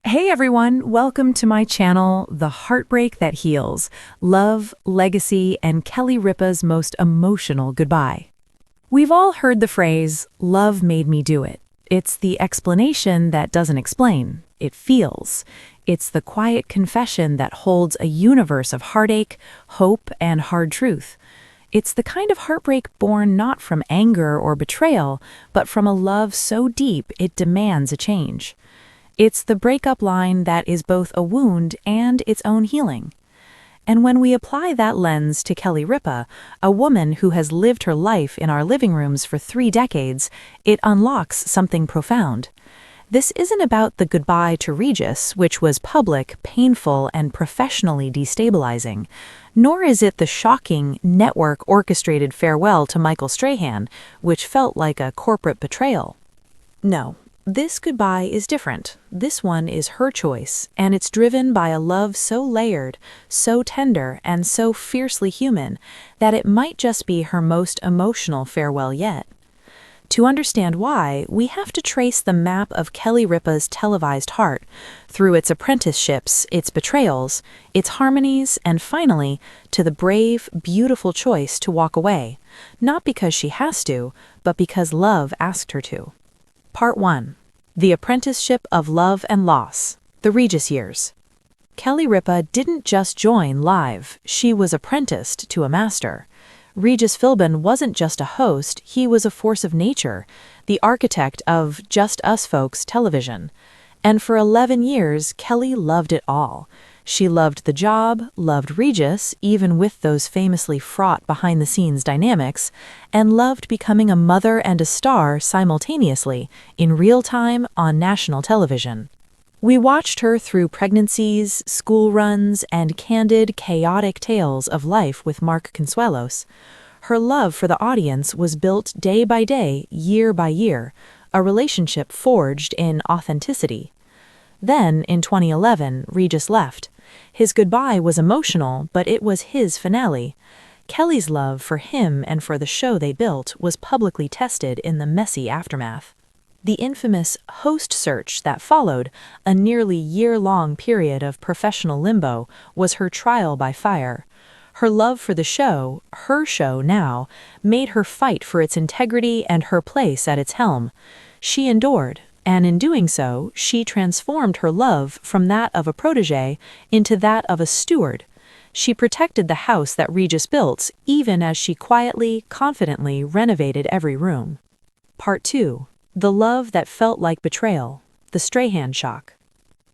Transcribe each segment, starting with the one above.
Hey everyone, welcome to my channel, The Heartbreak That Heals, Love, Legacy, and Kelly Ripa's Most Emotional Goodbye. We've all heard the phrase, love made me do it. It's the explanation that doesn't explain, it feels. It's the quiet confession that holds a universe of heartache, hope, and hard truth. It's the kind of heartbreak born not from anger or betrayal, but from a love so deep it demands a change. It's the breakup line that is both a wound and its own healing. And when we apply that lens to Kelly Ripa, a woman who has lived her life in our living rooms for 3 decades, it unlocks something profound. This isn't about the goodbye to Regis, which was public, painful, and professionally destabilizing, nor is it the shocking, network-orchestrated farewell to Michael Strahan, which felt like a corporate betrayal. No. This goodbye is different. This one is her choice, and it's driven by a love so layered, so tender, and so fiercely human that it might just be her most emotional farewell yet. To understand why, we have to trace the map of Kelly Ripa's televised heart through its apprenticeships, its betrayals, its harmonies, and finally, to the brave, beautiful choice to walk away, not because she has to, but because love asked her to. Part 1. The Apprenticeship of Love and Loss, the Regis Years. Kelly Ripa didn't just join live, she was apprenticed to a master. Regis Philbin wasn't just a host, he was a force of nature, the architect of Just Us Folks television. And for 11 years, Kelly loved it all. She loved the job, loved Regis, even with those famously fraught behind-the-scenes dynamics, and loved becoming a mother and a star simultaneously, in real time on national television. We watched her through pregnancies, school runs, and candid, chaotic tales of life with Mark Consuelos. Her love for the audience was built day by day, year by year, a relationship forged in authenticity. Then, in 2011, Regis left. His goodbye was emotional, but it was his finale. Kelly's love for him and for the show they built was publicly tested in the messy aftermath. The infamous host search that followed, a nearly year-long period of professional limbo, was her trial by fire. Her love for the show, her show now, made her fight for its integrity and her place at its helm. She endured. And in doing so, she transformed her love from that of a protégé into that of a steward. She protected the house that Regis built, even as she quietly, confidently renovated every room. Part 2. The Love That Felt Like Betrayal, the Strahan Shock.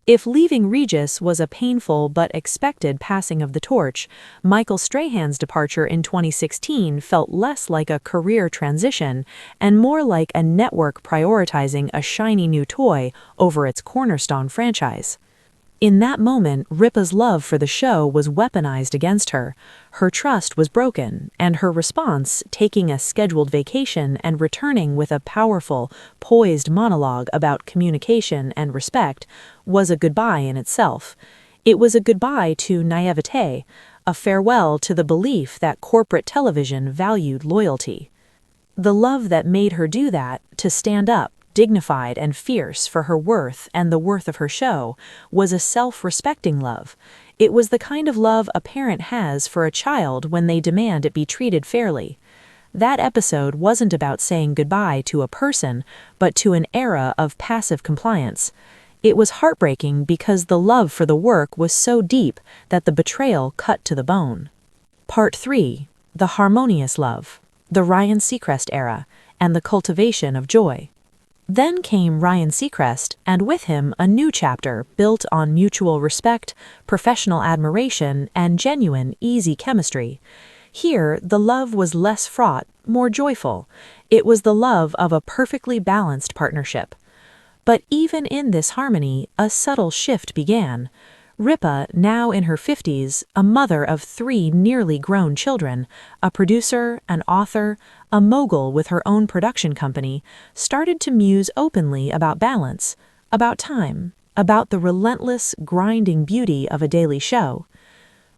If leaving Regis was a painful but expected passing of the torch, Michael Strahan's departure in 2016 felt less like a career transition and more like a network prioritizing a shiny new toy over its cornerstone franchise. In that moment, Ripa's love for the show was weaponized against her. Her trust was broken, and her response, taking a scheduled vacation and returning with a powerful, poised monologue about communication and respect, was a goodbye in itself. It was a goodbye to naivete, a farewell to the belief that corporate television valued loyalty. The love that made her do that, to stand up, dignified and fierce for her worth and the worth of her show, was a self-respecting love. It was the kind of love a parent has for a child when they demand it be treated fairly. That episode wasn't about saying goodbye to a person, but to an era of passive compliance. It was heartbreaking because the love for the work was so deep that the betrayal cut to the bone. Part 3. The Harmonious Love, the Ryan Seacrest era, and the cultivation of joy. Then came Ryan Seacrest, and with him a new chapter built on mutual respect, professional admiration, and genuine, easy chemistry. Here, the love was less fraught, more joyful. It was the love of a perfectly balanced partnership. But even in this harmony, a subtle shift began. Ripa, now in her 50s, a mother of 3 nearly grown children, a producer, an author, a mogul with her own production company, started to muse openly about balance, about time, about the relentless, grinding beauty of a daily show.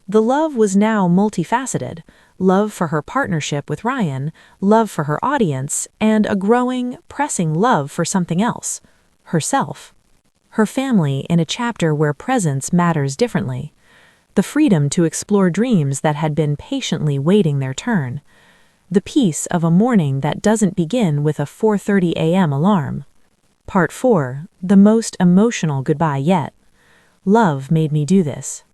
The love was now multifaceted: love for her partnership with Ryan, love for her audience, and a growing, pressing love for something else: herself. her family in a chapter where presence matters differently, the freedom to explore dreams that had been patiently waiting their turn, the peace of a morning that doesn't begin with a 4:30 a.m. alarm. Part 4, the most emotional goodbye yet. Love made me do this.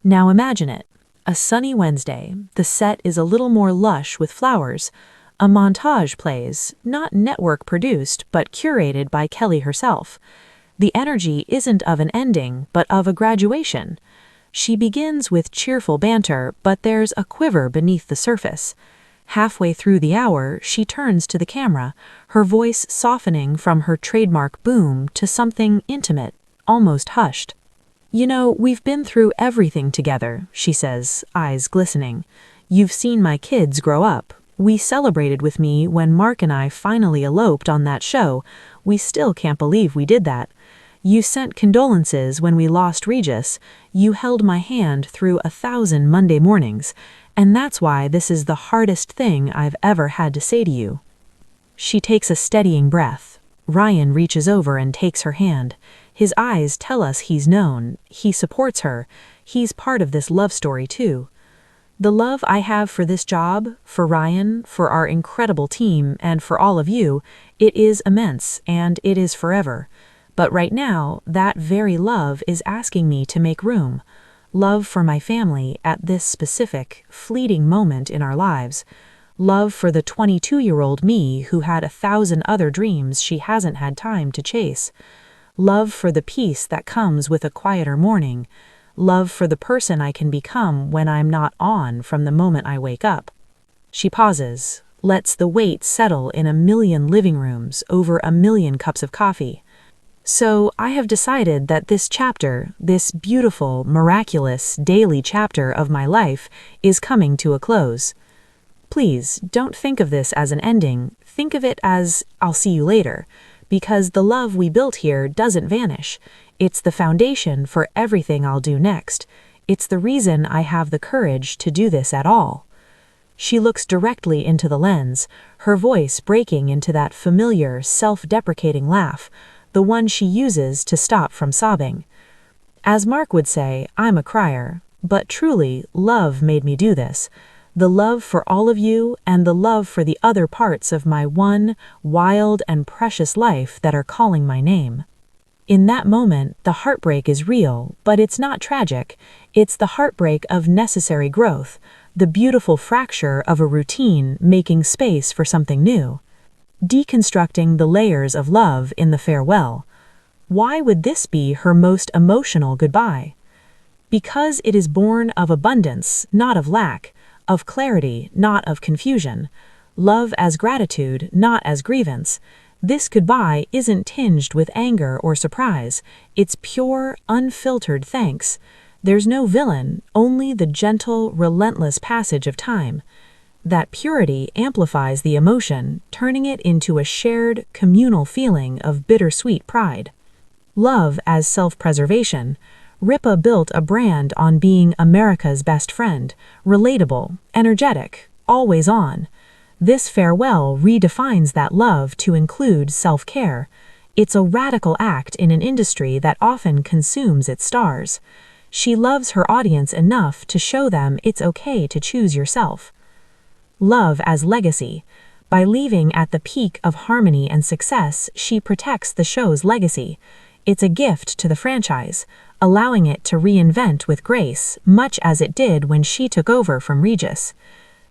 Now imagine it. A sunny Wednesday, the set is a little more lush with flowers. A montage plays, not network produced, but curated by Kelly herself. The energy isn't of an ending, but of a graduation. She begins with cheerful banter, but there's a quiver beneath the surface. Halfway through the hour, she turns to the camera, her voice softening from her trademark boom to something intimate, almost hushed. "You know, we've been through everything together," she says, eyes glistening. "You've seen my kids grow up. We celebrated with me when Mark and I finally eloped on that show. We still can't believe we did that. You sent condolences when we lost Regis. You held my hand through 1,000 Monday mornings. And that's why this is the hardest thing I've ever had to say to you." She takes a steadying breath. Ryan reaches over and takes her hand. His eyes tell us he's known, he supports her, he's part of this love story too. The love I have for this job, for Ryan, for our incredible team, and for all of you, it is immense, and it is forever. But right now, that very love is asking me to make room. Love for my family at this specific, fleeting moment in our lives. Love for the 22-year-old me who had 1,000 other dreams she hasn't had time to chase. Love for the peace that comes with a quieter morning. Love for the person I can become when I'm not on from the moment I wake up. She pauses, lets the weight settle in 1,000,000 living rooms over 1,000,000 cups of coffee. "So I have decided that this chapter, this beautiful, miraculous, daily chapter of my life, is coming to a close. Please don't think of this as an ending. Think of it as, I'll see you later. Because the love we built here doesn't vanish. It's the foundation for everything I'll do next. It's the reason I have the courage to do this at all." She looks directly into the lens, her voice breaking into that familiar, self-deprecating laugh, the one she uses to stop from sobbing. As Mark would say, I'm a crier, but truly, love made me do this. The love for all of you and the love for the other parts of my one, wild and precious life that are calling my name. In that moment, the heartbreak is real, but it's not tragic. It's the heartbreak of necessary growth, the beautiful fracture of a routine making space for something new. Deconstructing the layers of love in the farewell. Why would this be her most emotional goodbye? Because it is born of abundance, not of lack, of clarity, not of confusion, love as gratitude, not as grievance. This goodbye isn't tinged with anger or surprise. It's pure, unfiltered thanks. There's no villain, only the gentle, relentless passage of time. That purity amplifies the emotion, turning it into a shared, communal feeling of bittersweet pride. Love as self-preservation. Ripa built a brand on being America's best friend, relatable, energetic, always on. This farewell redefines that love to include self-care. It's a radical act in an industry that often consumes its stars. She loves her audience enough to show them it's okay to choose yourself. Love as legacy. By leaving at the peak of harmony and success, she protects the show's legacy. It's a gift to the franchise, allowing it to reinvent with grace, much as it did when she took over from Regis.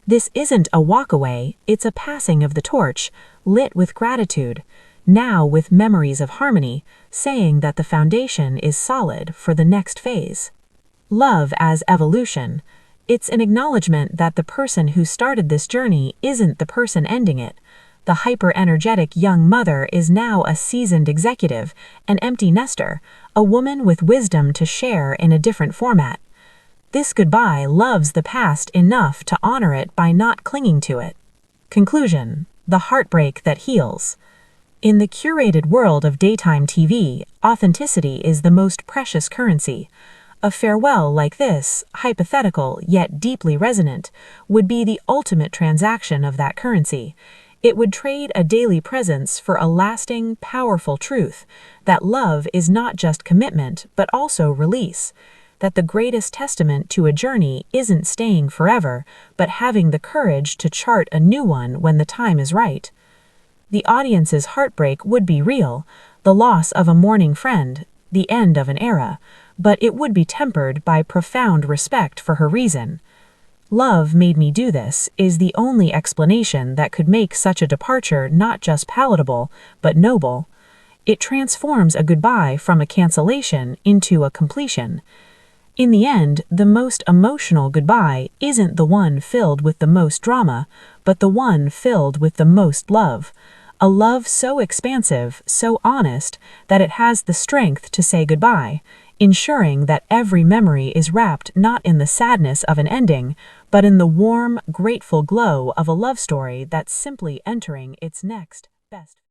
This isn't a walk-away, it's a passing of the torch, lit with gratitude, now with memories of harmony, saying that the foundation is solid for the next phase. Love as evolution. It's an acknowledgement that the person who started this journey isn't the person ending it. The hyper-energetic young mother is now a seasoned executive, an empty nester, a woman with wisdom to share in a different format. This goodbye loves the past enough to honor it by not clinging to it. Conclusion: the heartbreak that heals. In the curated world of daytime TV, authenticity is the most precious currency. A farewell like this, hypothetical yet deeply resonant, would be the ultimate transaction of that currency. It would trade a daily presence for a lasting, powerful truth that love is not just commitment, but also release. That the greatest testament to a journey isn't staying forever, but having the courage to chart a new one when the time is right. The audience's heartbreak would be real, the loss of a mourning friend, the end of an era, but it would be tempered by profound respect for her reason. Love made me do this is the only explanation that could make such a departure not just palatable, but noble. It transforms a goodbye from a cancellation into a completion. In the end, the most emotional goodbye isn't the one filled with the most drama, but the one filled with the most love. A love so expansive, so honest, that it has the strength to say goodbye, ensuring that every memory is wrapped not in the sadness of an ending, but in the warm, grateful glow of a love story that's simply entering its next best.